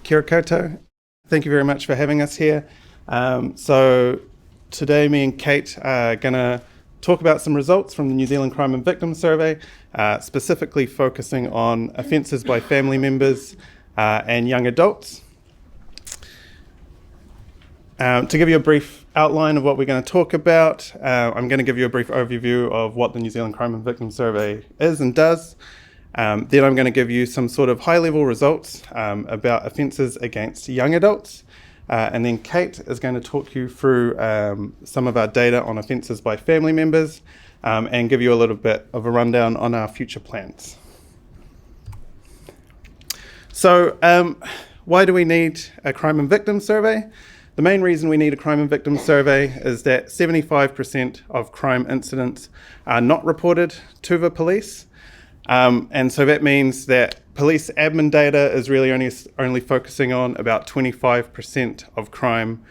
Kia ora koutou. Thank you very much for having us here. So today me and Kate are going to talk about some results from the New Zealand Crime and Victim Survey, specifically focusing on offences by family members and young adults. To give you a brief outline of what we're going to talk about, I'm going to give you a brief overview of what the New Zealand Crime and Victim Survey is and does. Then I'm going to give you some sort of high-level results about offences against young adults. And then Kate is going to talk you through some of our data on offences by family members and give you a little bit of a rundown on our future plans. So why do we need a crime and victim survey? The main reason we need a crime and victim survey is that 75% of crime incidents are not reported to the police. And so that means that police admin data is really only focusing on about 25% of crime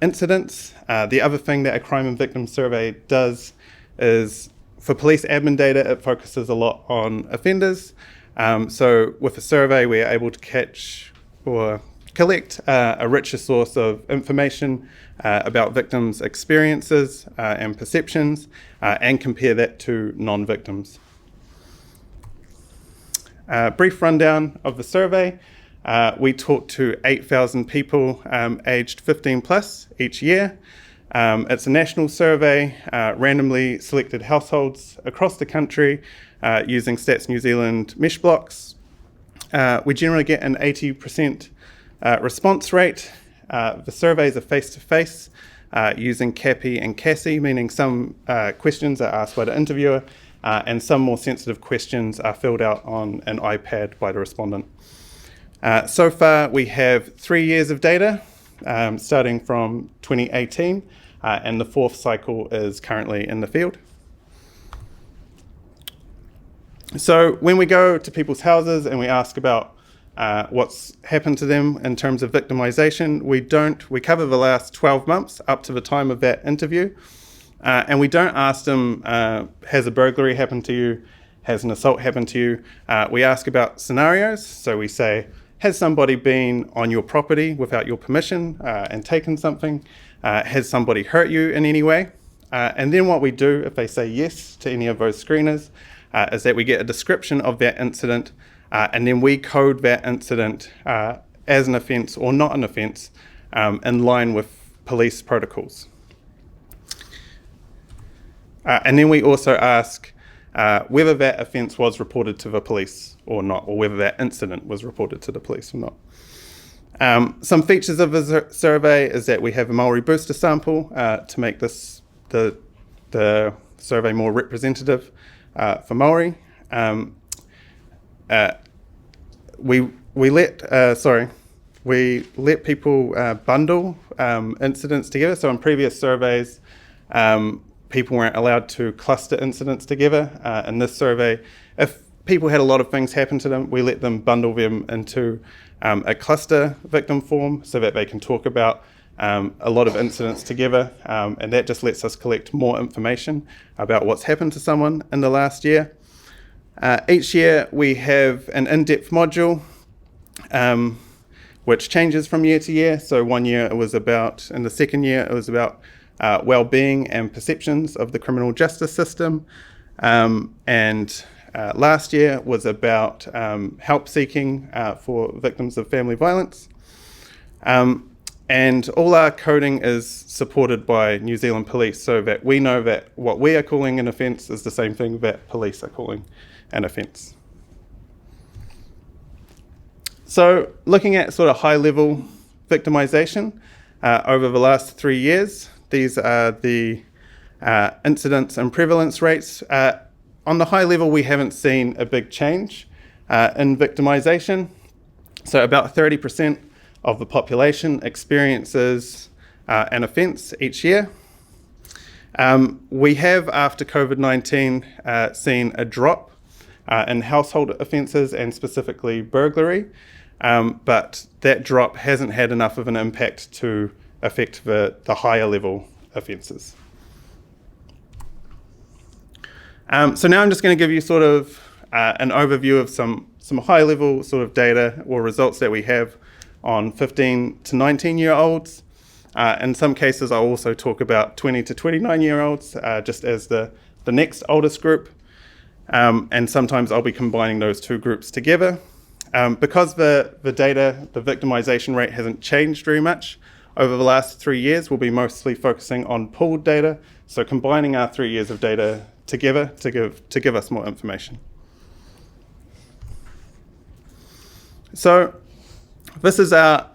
incidents. The other thing that a crime and victim survey does is, for police admin data, it focuses a lot on offenders. So with a survey, we are able to catch or collect a richer source of information about victims' experiences and perceptions and compare that to non-victims. Brief rundown of the survey. We talked to 8,000 people aged 15 plus each year. It's a national survey, randomly selected households across the country using Stats New Zealand mesh blocks. We generally get an 80% response rate. The surveys are face-to-face using CAPI and CASI, meaning some questions are asked by the interviewer and some more sensitive questions are filled out on an iPad by the respondent. So far we have 3 years of data starting from 2018 and the fourth cycle is currently in the field. So when we go to people's houses and we ask about what's happened to them in terms of victimisation, we cover the last 12 months up to the time of that interview. And we don't ask them, has a burglary happened to you? Has an assault happened to you? We ask about scenarios. So we say, has somebody been on your property without your permission and taken something? Has somebody hurt you in any way? And then what we do, if they say yes to any of those screeners, is that we get a description of that incident and then we code that incident as an offence or not an offence in line with police protocols. And then we also ask whether that offence was reported to the police or not, or whether that incident was reported to the police or not. Some features of the survey is that we have a Maori booster sample to make the survey more representative for Maori. We let people bundle incidents together. So in previous surveys, people weren't allowed to cluster incidents together. In this survey, if people had a lot of things happen to them, we let them bundle them into a cluster victim form so that they can talk about a lot of incidents together. And that just lets us collect more information about what's happened to someone in the last year. Each year we have an in-depth module which changes from year to year. So one year it was about, in the second year it was about well-being and perceptions of the criminal justice system. And last year was about help seeking for victims of family violence. And all our coding is supported by New Zealand Police so that we know that what we are calling an offence is the same thing that police are calling an offence. So looking at sort of high-level victimisation over the last 3 years, these are the incidence and prevalence rates. On the high level, we haven't seen a big change in victimisation. So about 30% of the population experiences an offence each year. We have, after COVID-19, seen a drop in household offences and specifically burglary, but that drop hasn't had enough of an impact to affect the higher level offences. So now I'm just going to give you sort of an overview of some high level sort of data or results that we have on 15 to 19-year-olds. In some cases, I'll also talk about 20 to 29-year-olds, just as the next oldest group. And sometimes I'll be combining those two groups together. Because the victimization rate hasn't changed very much over the last 3 years, we'll be mostly focusing on pooled data, so combining our 3 years of data together to give us more information. So this is our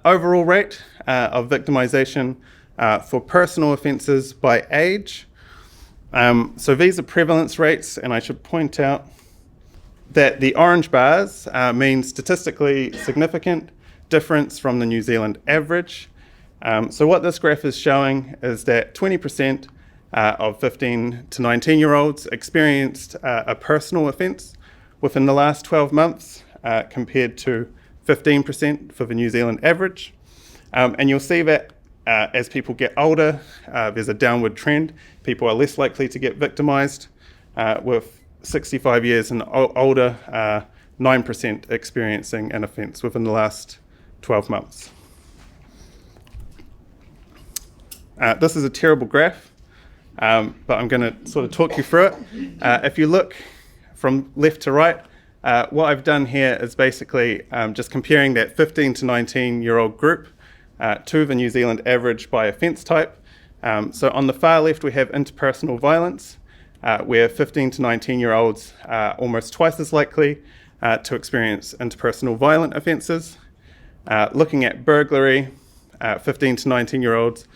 overall rate of victimization for personal offences by age. So these are prevalence rates, and I should point out that the orange bars mean statistically significant difference from the New Zealand average. So what this graph is showing is that 20% of 15 to 19-year-olds experienced a personal offence within the last 12 months, compared to 15% for the New Zealand average. And you'll see that as people get older, there's a downward trend. People are less likely to get victimised, with 65 years and older, 9% experiencing an offence within the last 12 months. This is a terrible graph, but I'm going to sort of talk you through it. If you look from left to right, what I've done here is basically just comparing that 15 to 19-year-old group to the New Zealand average by offence type. So on the far left, we have interpersonal violence, where 15 to 19-year-olds are almost twice as likely to experience interpersonal violent offences. Looking at burglary, 15 to 19-year-olds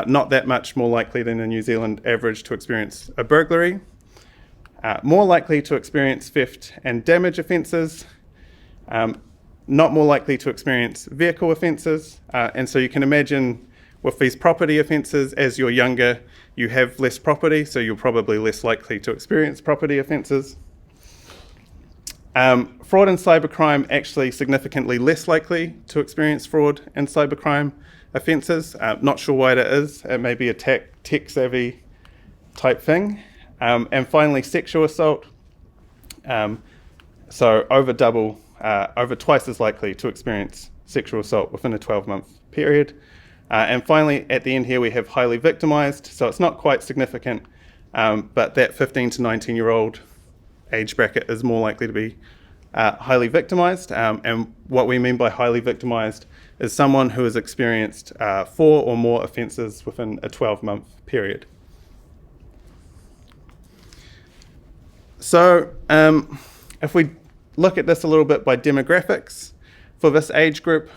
not that much more likely than the New Zealand average to experience a burglary. More likely to experience theft and damage offences, not more likely to experience vehicle offences. And so you can imagine with these property offences, as you're younger, you have less property, so you're probably less likely to experience property offences. Fraud and cybercrime, actually significantly less likely to experience fraud and cybercrime offences. Not sure why that is. It may be a tech-savvy type thing. And finally, sexual assault. So over twice as likely to experience sexual assault within a 12-month period. And finally, at the end here, we have highly victimised. So it's not quite significant, but that 15 to 19-year-old age bracket is more likely to be highly victimised. And what we mean by highly victimised is someone who has experienced 4 or more offences within a 12-month period. So if we look at this a little bit by demographics, for this age group,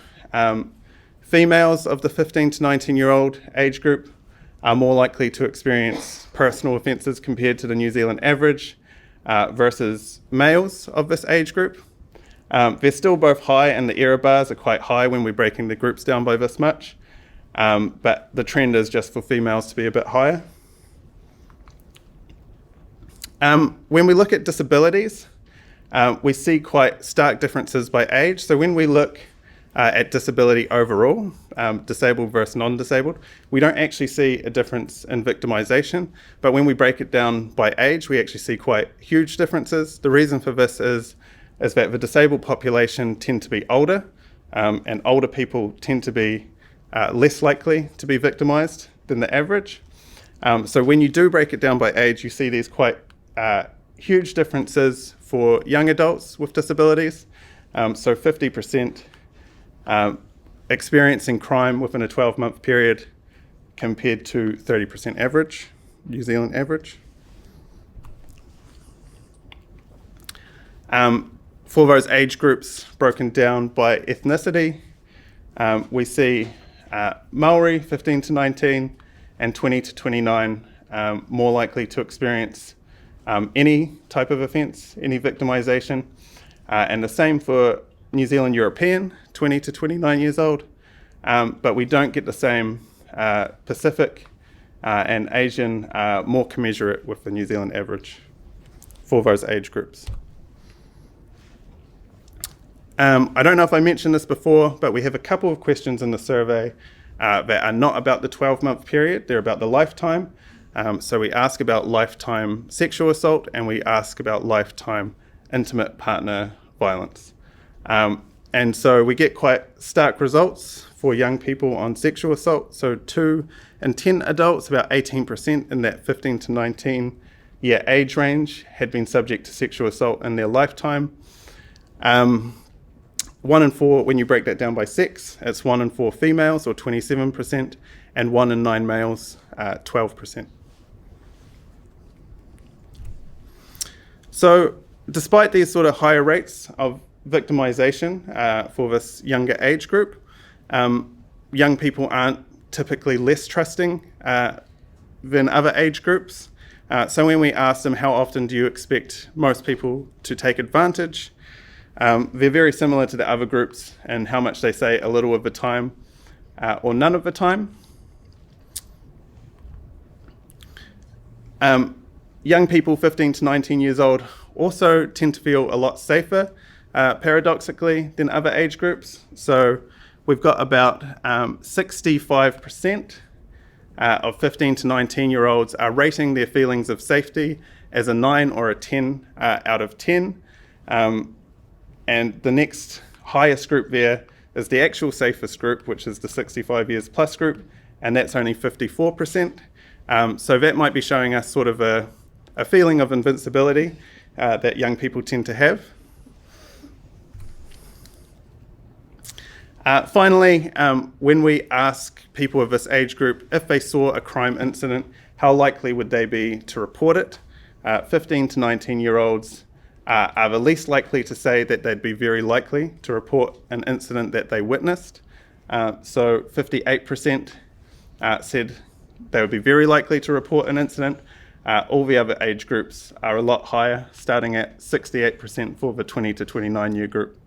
females of the 15 to 19-year-old age group are more likely to experience personal offences compared to the New Zealand average versus males of this age group. They're still both high, and the error bars are quite high when we're breaking the groups down by this much, but the trend is just for females to be a bit higher. When we look at disabilities, we see quite stark differences by age. So when we look at disability overall, disabled versus non-disabled, we don't actually see a difference in victimisation, but when we break it down by age, we actually see quite huge differences. The reason for this is that the disabled population tend to be older, and older people tend to be less likely to be victimised than the average. So when you do break it down by age, you see these quite huge differences for young adults with disabilities. So 50% experiencing crime within a 12-month period compared to 30% average, New Zealand average. For those age groups broken down by ethnicity, we see Maori, 15 to 19, and 20 to 29, more likely to experience any type of offence, any victimisation, and the same for New Zealand European, 20 to 29 years old, but we don't get the same Pacific and Asian, more commensurate with the New Zealand average for those age groups. I don't know if I mentioned this before, but we have a couple of questions in the survey that are not about the 12-month period, they're about the lifetime. So we ask about lifetime sexual assault, and we ask about lifetime intimate partner violence. And so we get quite stark results for young people on sexual assault. So 2 in 10 adults, about 18% in that 15 to 19 year age range, had been subject to sexual assault in their lifetime. 1 in 4, when you break that down by sex, it's 1 in 4 females, or 27%, and 1 in 9 males, 12%. So despite these sort of higher rates of victimisation for this younger age group, young people aren't typically less trusting than other age groups. So when we ask them, how often do you expect most people to take advantage? They're very similar to the other groups in how much they say a little of the time or none of the time. Young people 15 to 19 years old also tend to feel a lot safer, paradoxically, than other age groups. So we've got about 65% of 15 to 19-year-olds are rating their feelings of safety as a 9 or a 10 out of 10. And the next highest group there is the actual safest group, which is the 65 years plus group, and that's only 54%. So that might be showing us sort of a feeling of invincibility that young people tend to have. Finally, when we ask people of this age group if they saw a crime incident, how likely would they be to report it? 15 to 19-year-olds are the least likely to say that they'd be very likely to report an incident that they witnessed. So 58% said they would be very likely to report an incident. All the other age groups are a lot higher, starting at 68% for the 20 to 29-year group.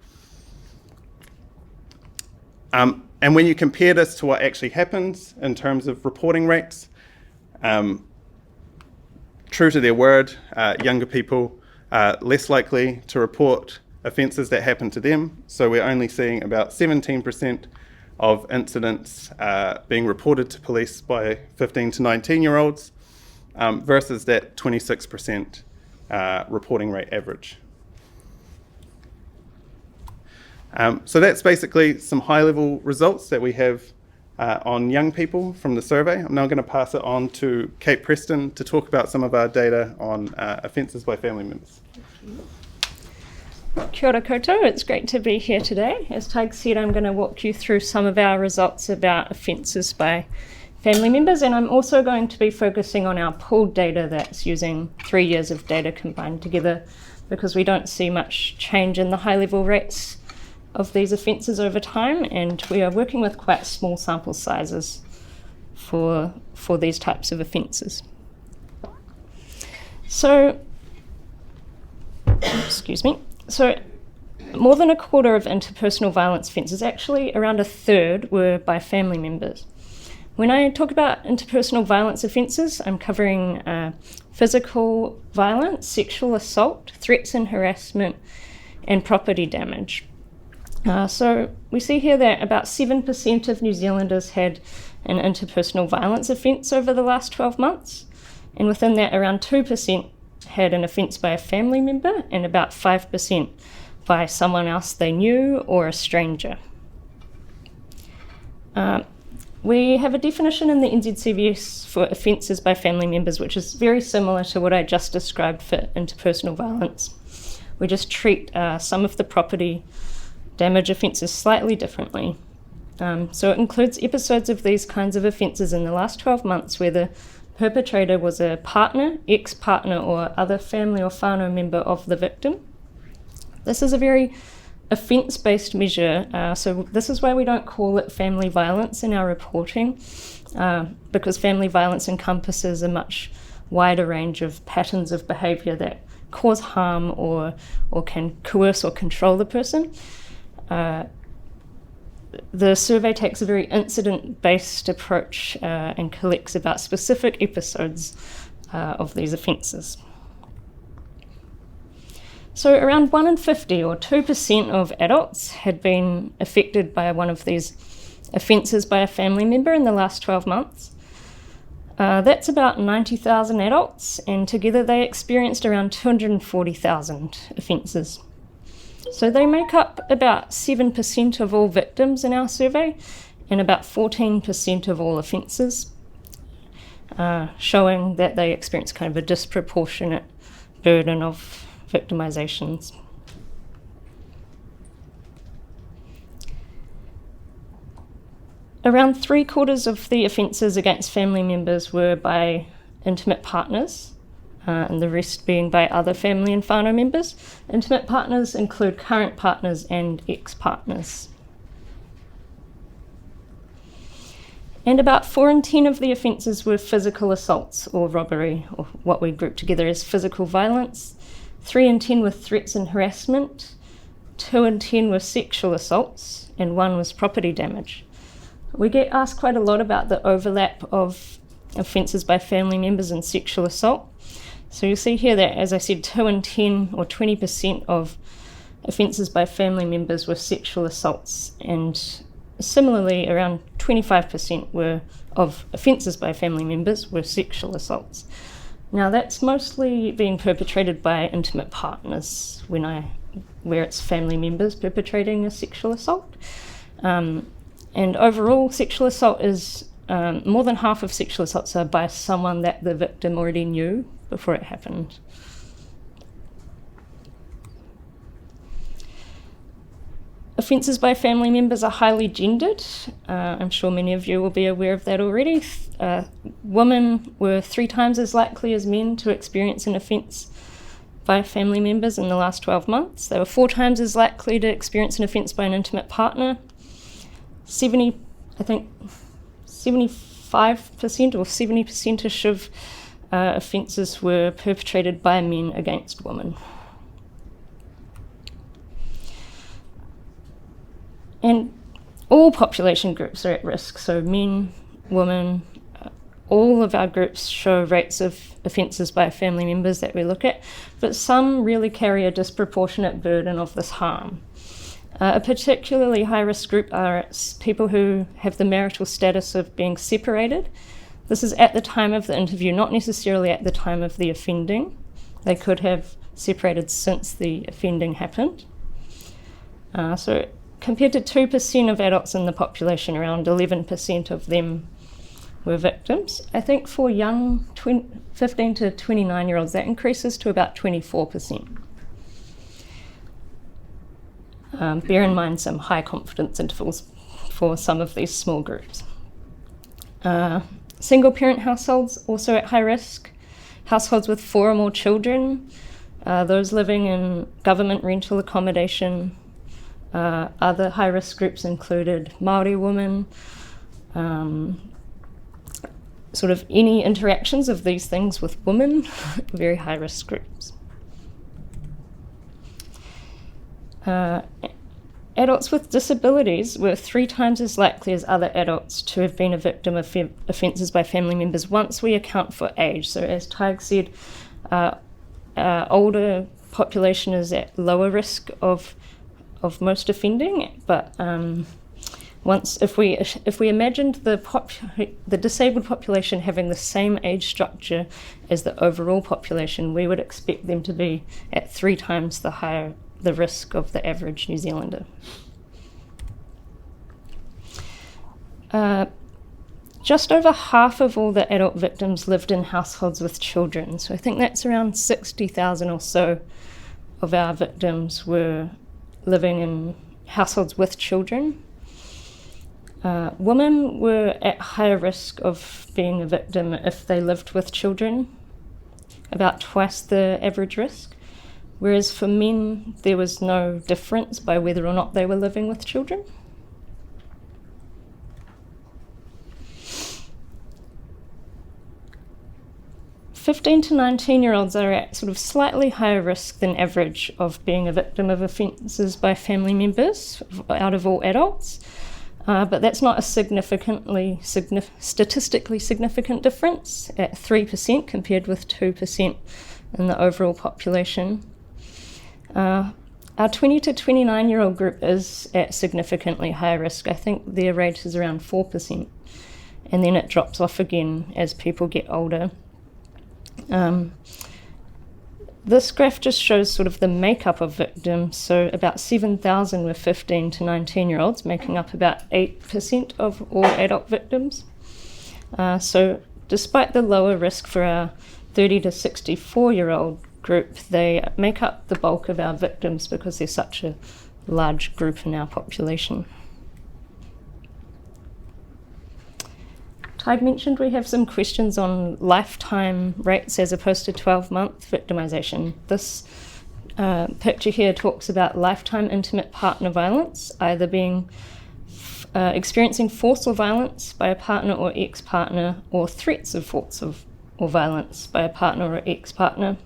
And when you compare this to what actually happens in terms of reporting rates, true to their word, younger people are less likely to report offences that happen to them. So we're only seeing about 17% of incidents being reported to police by 15 to 19-year-olds versus that 26% reporting rate average. So that's basically some high-level results that we have on young people from the survey. I'm now going to pass it on to Kate Preston to talk about some of our data on offences by family members. Kia ora koutou, it's great to be here today. As Tadhg said, I'm going to walk you through some of our results about offences by family members, and I'm also going to be focusing on our pooled data that's using 3 years of data combined together, because we don't see much change in the high-level rates of these offences over time, and we are working with quite small sample sizes for these types of offences. So, So more than a quarter of interpersonal violence offences, actually around a third, were by family members. When I talk about interpersonal violence offences, I'm covering physical violence, sexual assault, threats and harassment, and property damage. So we see here that about 7% of New Zealanders had an interpersonal violence offence over the last 12 months, and within that around 2% had an offence by a family member and about 5% by someone else they knew or a stranger. We have a definition in the NZCVS for offences by family members, which is very similar to what I just described for interpersonal violence. We just treat some of the property damage offences slightly differently. So it includes episodes of these kinds of offences in the last 12 months where the perpetrator was a partner, ex-partner, or other family or whānau member of the victim. This is a very offence-based measure, so this is why we don't call it family violence in our reporting, because family violence encompasses a much wider range of patterns of behaviour that cause harm or can coerce or control the person. The survey takes a very incident-based approach and collects about specific episodes of these offences. So around 1 in 50, or 2% of adults, had been affected by one of these offences by a family member in the last 12 months. That's about 90,000 adults, and together they experienced around 240,000 offences. So they make up about 7% of all victims in our survey and about 14% of all offences, showing that they experience kind of a disproportionate burden of victimisations. Around 3/4 of the offences against family members were by intimate partners, and the rest being by other family and whānau members. Intimate partners include current partners and ex-partners. And about 4 in 10 of the offences were physical assaults or robbery, or what we group together as physical violence. 3 in 10 were threats and harassment, 2 in 10 were sexual assaults, and 1 was property damage. We get asked quite a lot about the overlap of offences by family members and sexual assault. So you'll see here that, as I said, 2 in 10 or 20% of offences by family members were sexual assaults, and similarly around 25% of offences by family members were sexual assaults. Now that's mostly being perpetrated by intimate partners where it's family members perpetrating a sexual assault. And overall, sexual assault is more than half of sexual assaults are by someone that the victim already knew before it happened. Offences by family members are highly gendered. I'm sure many of you will be aware of that already. Women were 3 times as likely as men to experience an offence by family members in the last 12 months. They were 4 times as likely to experience an offence by an intimate partner. 75% or 70% of offences were perpetrated by men against women. And all population groups are at risk, so men, women, all of our groups show rates of offences by family members that we look at, but some really carry a disproportionate burden of this harm. A particularly high-risk group are people who have the marital status of being separated. This is at the time of the interview, not necessarily at the time of the offending. They could have separated since the offending happened. So compared to 2% of adults in the population, around 11% of them were victims. I think for young 15 to 29-year-olds, that increases to about 24%. Bear in mind some high confidence intervals for some of these small groups. Single parent households also at high risk. Households with 4 or more children, those living in government rental accommodation. Other high risk groups included Māori women, sort of any interactions of these things with women, very high risk groups. Adults with disabilities were 3 times as likely as other adults to have been a victim of offences by family members once we account for age. So as Tadhg said, older population is at lower risk of most offending, but if we imagined the disabled population having the same age structure as the overall population, we would expect them to be at 3 times the risk of the average New Zealander. Just over half of all the adult victims lived in households with children, so I think that's around 60,000 or so of our victims were living in households with children. Women were at higher risk of being a victim if they lived with children, about twice the average risk, whereas for men there was no difference by whether or not they were living with children. "15 to 19-year-olds are at sort of slightly higher risk than average of being a victim of offences by family members out of all adults, but that's not a statistically significant difference at 3% compared with 2% in the overall population. Our 20 to 29-year-old group is at significantly higher risk. I think their rate is around 4%, and then it drops off again as people get older. This graph just shows sort of the makeup of victims. So about 7,000 were 15 to 19-year-olds, making up about 8% of all adult victims. So despite the lower risk for our 30 to 64-year-old group, they make up the bulk of our victims because they're such a large group in our population. Tadhg mentioned we have some questions on lifetime rates as opposed to 12-month victimisation. This picture here talks about lifetime intimate partner violence, either being experiencing force or violence by a partner or ex-partner, or threats of force or violence by a partner or ex-partner.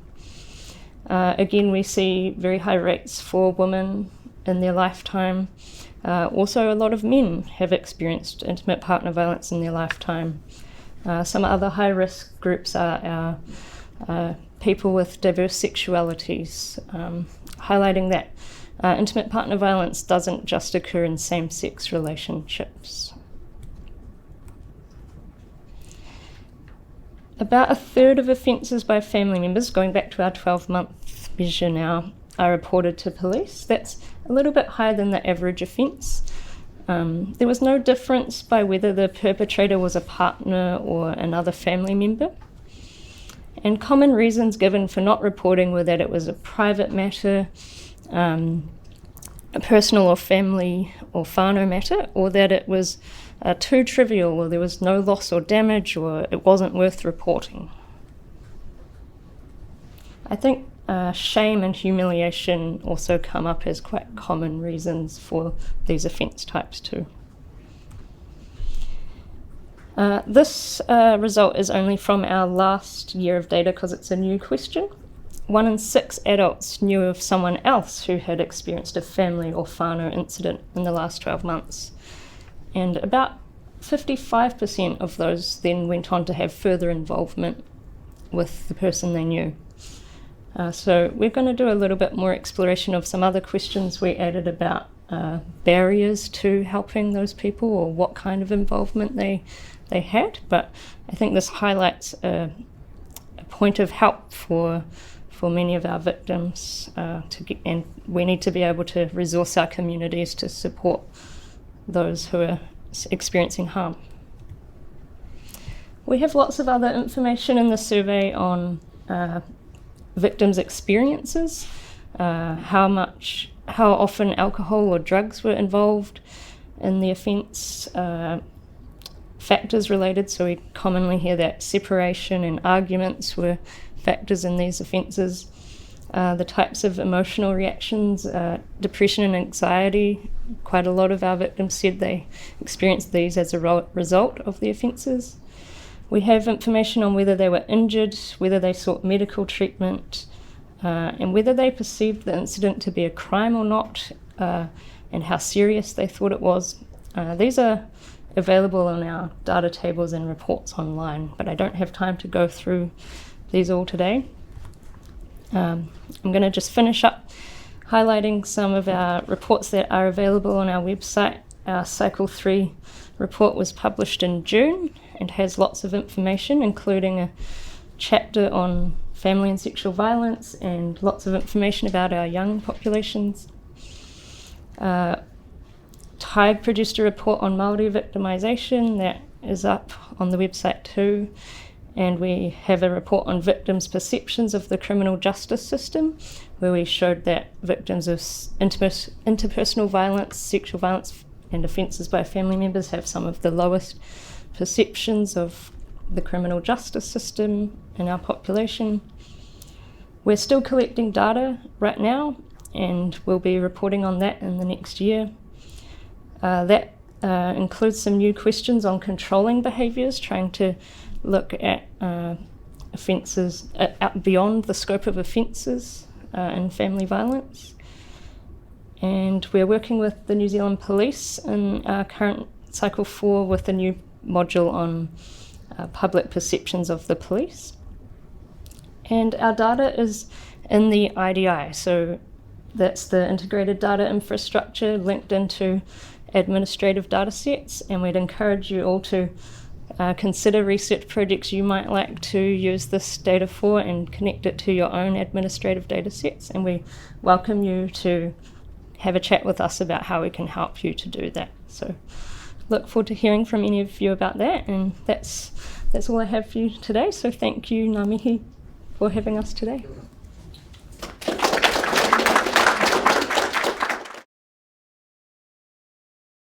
Again, we see very high rates for women in their lifetime. Also, a lot of men have experienced intimate partner violence in their lifetime. Some other high-risk groups are our people with diverse sexualities, highlighting that intimate partner violence doesn't just occur in same-sex relationships. About a third of offences by family members, going back to our 12-month measure now, are reported to police. That's a little bit higher than the average offence. There was no difference by whether the perpetrator was a partner or another family member. And common reasons given for not reporting were that it was a private matter, a personal or family or whānau matter, or that it was too trivial, or there was no loss or damage, or it wasn't worth reporting. I think shame and humiliation also come up as quite common reasons for these offence types too. This result is only from our last year of data because it's a new question. 1 in 6 adults knew of someone else who had experienced a family or whānau incident in the last 12 months. And about 55% of those then went on to have further involvement with the person they knew. So we're going to do a little bit more exploration of some other questions we added about barriers to helping those people or what kind of involvement they had. But I think this highlights a point of help for many of our victims and we need to be able to resource our communities to support those who are experiencing harm. We have lots of other information in the survey on victims' experiences, how often alcohol or drugs were involved in the offence, factors related, so we commonly hear that separation and arguments were factors in these offences, the types of emotional reactions, depression and anxiety. Quite a lot of our victims said they experienced these as a result of the offences. We have information on whether they were injured, whether they sought medical treatment, and whether they perceived the incident to be a crime or not, and how serious they thought it was. These are available on our data tables and reports online, but I don't have time to go through these all today. I'm going to just finish up highlighting some of our reports that are available on our website. Our Cycle 3 report was published in June and has lots of information, including a chapter on family and sexual violence and lots of information about our young populations. Tadhg produced a report on Māori victimisation that is up on the website too. And we have a report on victims' perceptions of the criminal justice system, where we showed that victims of interpersonal violence, sexual violence, and offences by family members have some of the lowest perceptions of the criminal justice system in our population. We're still collecting data right now, and we'll be reporting on that in the next year. That includes some new questions on controlling behaviours, trying to look at offences out beyond the scope of offences in family violence. And we're working with the New Zealand Police in our current Cycle 4 with a new module on public perceptions of the police. And our data is in the IDI, so that's the integrated data infrastructure linked into administrative data sets, and we'd encourage you all to consider research projects you might like to use this data for and connect it to your own administrative data sets. And we welcome you to have a chat with us about how we can help you to do that. So look forward to hearing from any of you about that. And that's all I have for you today. So thank you, Ngā mihi, for having us today.